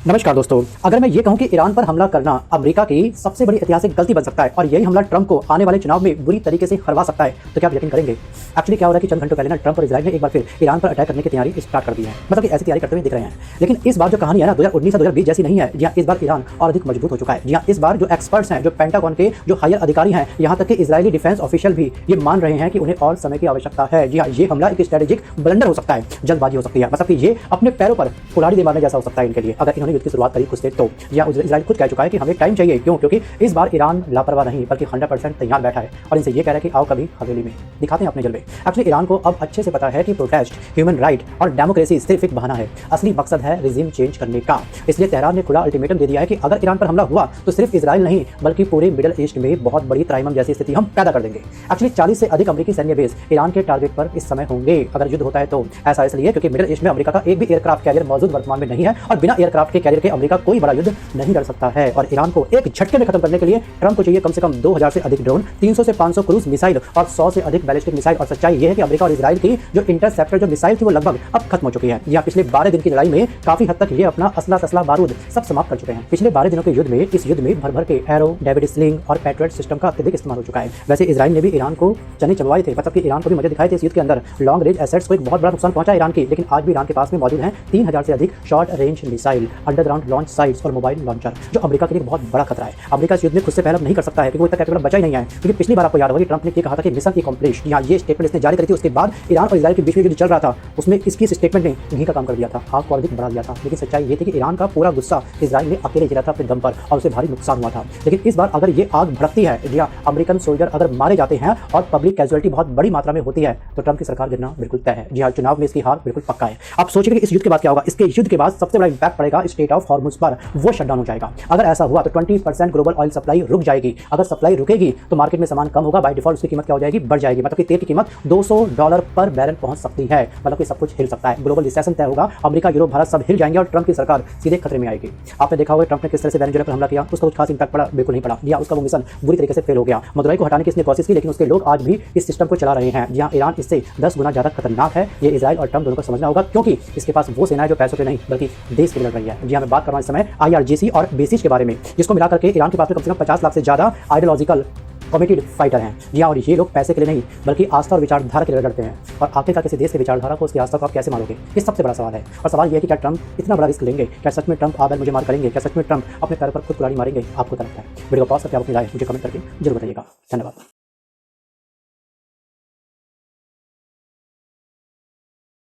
नमस्कार दोस्तों, अगर मैं ये कहूं कि ईरान पर हमला करना अमेरिका की सबसे बड़ी ऐतिहासिक गलती बन सकता है और यही हमला ट्रंप को आने वाले चुनाव में बुरी तरीके से हरवा सकता है, तो क्या आप यकीन करेंगे? एक्चुअली क्या हो रहा है कि चंद घंटों पहले ना ट्रंप और इजराइल ने एक बार फिर ईरान पर अटैक करने की तैयारी स्टार्ट कर दी है। मतलब कि ऐसी तैयारी करते हुए दिख रहे हैं। लेकिन इस बार जो कहानी है ना 2019 से 2020 जैसी नहीं है। जी हाँ, इस बार ईरान और अधिक मजबूत हो चुका है। जी हाँ, इस बार जो एक्सपर्ट्स हैं, जो पेंटागन के जो हायर अधिकारी हैं, यहाँ तक कि इजरायली डिफेंस ऑफिशियल भी ये मान रहे हैं कि उन्हें और समय की आवश्यकता है। जी हाँ, ये हमला एक स्ट्रेटेजिक ब्लंडर हो सकता है, जल्दबाजी हो सकती है। मतलब कि ये अपने पैरों पर कुल्हाड़ी दे मारने जैसा हो सकता है इनके लिए, अगर इन्होंने युद्ध की शुरुआत करी खुद से तो। या इजराइल खुद कह चुका है कि हमें टाइम चाहिए। क्यों? क्योंकि इस बार ईरान लापरवाह नहीं बल्कि 100% तैयार बैठा है और इनसे ये कह रहा है कि आओ कभी हवेली में दिखाते हैं अपने जलवे। एक्चुअली ईरान को अब अच्छे से पता है कि प्रोटेस्ट, ह्यूमन राइट और डेमोक्रेसी सिर्फ एक बहाना है, असली मकसद है रिजीम चेंज करने का। इसलिए तेहरान ने खुला अल्टीमेटम दे दिया है कि अगर ईरान पर हमला हुआ तो सिर्फ इजराइल नहीं बल्कि पूरे मिडिल ईस्ट में बहुत बड़ी त्राइमम जैसी स्थिति हम पैदा कर देंगे। एक्चुअली 40 से अधिक अमेरिकी सैन्य बेस ईरान के टारगेट पर इस समय होंगे अगर युद्ध होता है तो। ऐसा इसलिए क्योंकि मिडिल ईस्ट में अमेरिका का एक भी एयरक्राफ्ट कैरियर मौजूद वर्तमान में नहीं है और बिना एयरक्राफ्ट के कैरियर के अमेरिका कोई बड़ा युद्ध नहीं लड़ सकता है। और ईरान को एक झटके में खत्म करने के लिए ट्रंप को चाहिए कम से कम 2000 से अधिक ड्रोन, 300 से 500 क्रूज मिसाइल और 100 से अधिक बैलिस्टिक मिसाइल। और सच्चाई ये है कि अमेरिका और इजराइल की जो इंटरसेप्टर जो मिसाइल थी वो लगभग अब खत्म हो चुकी है। यह पिछले 12 दिन की लड़ाई में काफी हद तक ये अपना असला तसला बारूद सब समाप्त कर चुके हैं। पिछले 12 दिनों के युद्ध में इस युद्ध में भर भर के एरो, डेविड स्लिंग और पैट्रियट सिस्टम का अत्यधिक इस्तेमाल हो चुका है। वैसे इजराइल ने भी ईरान को चने चबवाए थे, मतलब कि ईरान को भी मजे दिखाए थे इस युद्ध के अंदर। लॉन्ग रेंज एसेट्स को एक बहुत बड़ा नुकसान पहुंचा ईरान की, लेकिन आज भी ईरान के पास में मौजूद हैं 3000 से अधिक short range missile, underground launch sites और मोबाइल लॉन्चर, जो अमेरिका के लिए बहुत बड़ा खतरा है। अमेरिका इस युद्ध में खुद से पहले नहीं कर सकता है क्योंकि वो इतना कैपेबल बचा ही नहीं है। क्योंकि पिछली बार आपको याद होगा कि ट्रंप ने ये कहा था कि मिशन अकम्प्लिश्ड। यहाँ ये स्टेटमेंट इसने जारी करी थी, उसके बाद ईरान और इजराइल के बीच में युद्ध चल रहा था, उसमें इसकी स्टेटमेंट ने घी का काम कर दिया था, आग को अधिक बढ़ा दिया था। लेकिन सच्चाई ये थी कि ईरान का पूरा गुस्सा इजराइल ने अकेले झेला था अपने दम पर और उसे भारी नुकसान हुआ था। लेकिन इस बार अगर ये आग भड़कती है या अमेरिकन सोल्जर अगर मारे जाते हैं और पब्लिक कैजुअलिटी बहुत बड़ी मात्रा में होती है तो ट्रंप की सरकार गिरना बिल्कुल तय है। जी हाँ, चुनाव में इसकी हार बिल्कुल पक्का है। आप सोचिए कि इस युद्ध के बाद क्या होगा। इसके युद्ध के बाद सबसे बड़ा इंपैक्ट पड़ेगा स्ट्रेट ऑफ हॉर्मुज पर, वो शटडाउन हो जाएगा। अगर ऐसा हुआ तो 20% ग्लोबल ऑयल सप्लाई रुक जाएगी। अगर सप्लाई रुकेगी तो मार्केट में सामान कम होगा, बाय डिफॉल्ट उसकी कीमत क्या हो जाएगी, बढ़ जाएगी। मतलब कि तेल की कीमत $200 पर बैरल पहुंच सकती है। मतलब कि सब कुछ हिल सकता है, ग्लोबल रिसेशन तय होगा, अमेरिका, यूरोप, भारत सब हिल जाएंगे और ट्रंप की सरकार सीधे खतरे में आएगी। आपने देखा होगा ट्रंप ने किस तरह से वेनेजुएला पर हमला किया, उसका कुछ खास इंपैक्ट पड़ा? बिल्कुल नहीं पड़ा। या उसका वो मिशन बुरी तरीके से फेल हो गया। मदुराई को हटाने की इसने कोशिश की लेकिन उसके लोग आज भी इस सिस्टम को चला रहे हैं। जहां ईरान इससे 10 गुना ज्यादा खतरनाक है। ये इजराइल और ट्रंप दोनों को समझना होगा क्योंकि इसके पास वो सेना है जो पैसों पे नहीं बल्कि देश के लिए लड़ रही है। जी हाँ, मैं बात कर रहा हूं इस समय IRGC और बेसिस के बारे में, जिसको मिलाकर के ईरान के पास में कम से कम 50 लाख से ज्यादा आइडियोलॉजिकल कमिटेड फाइटर हैं। जी हाँ, और ये लोग पैसे के लिए नहीं बल्कि आस्था और विचारधारा के लिए लड़ते हैं। और आखिरकार किसी देश के विचारधारा को उसकी आस्था को आप कैसे मारोगे, ये सबसे बड़ा सवाल है। और सवाल ये है कि क्या ट्रंप इतना बड़ा रिस्क लेंगे? क्या सच में ट्रंप आप मुझे मार करेंगे? क्या सच में ट्रंप अपने पैर पर खुद कुल्हाड़ी मारेंगे? आपको क्या लगता है? वीडियो को पॉज करके आप अपनी राय मुझे कमेंट करके जरूर बताइएगा। धन्यवाद।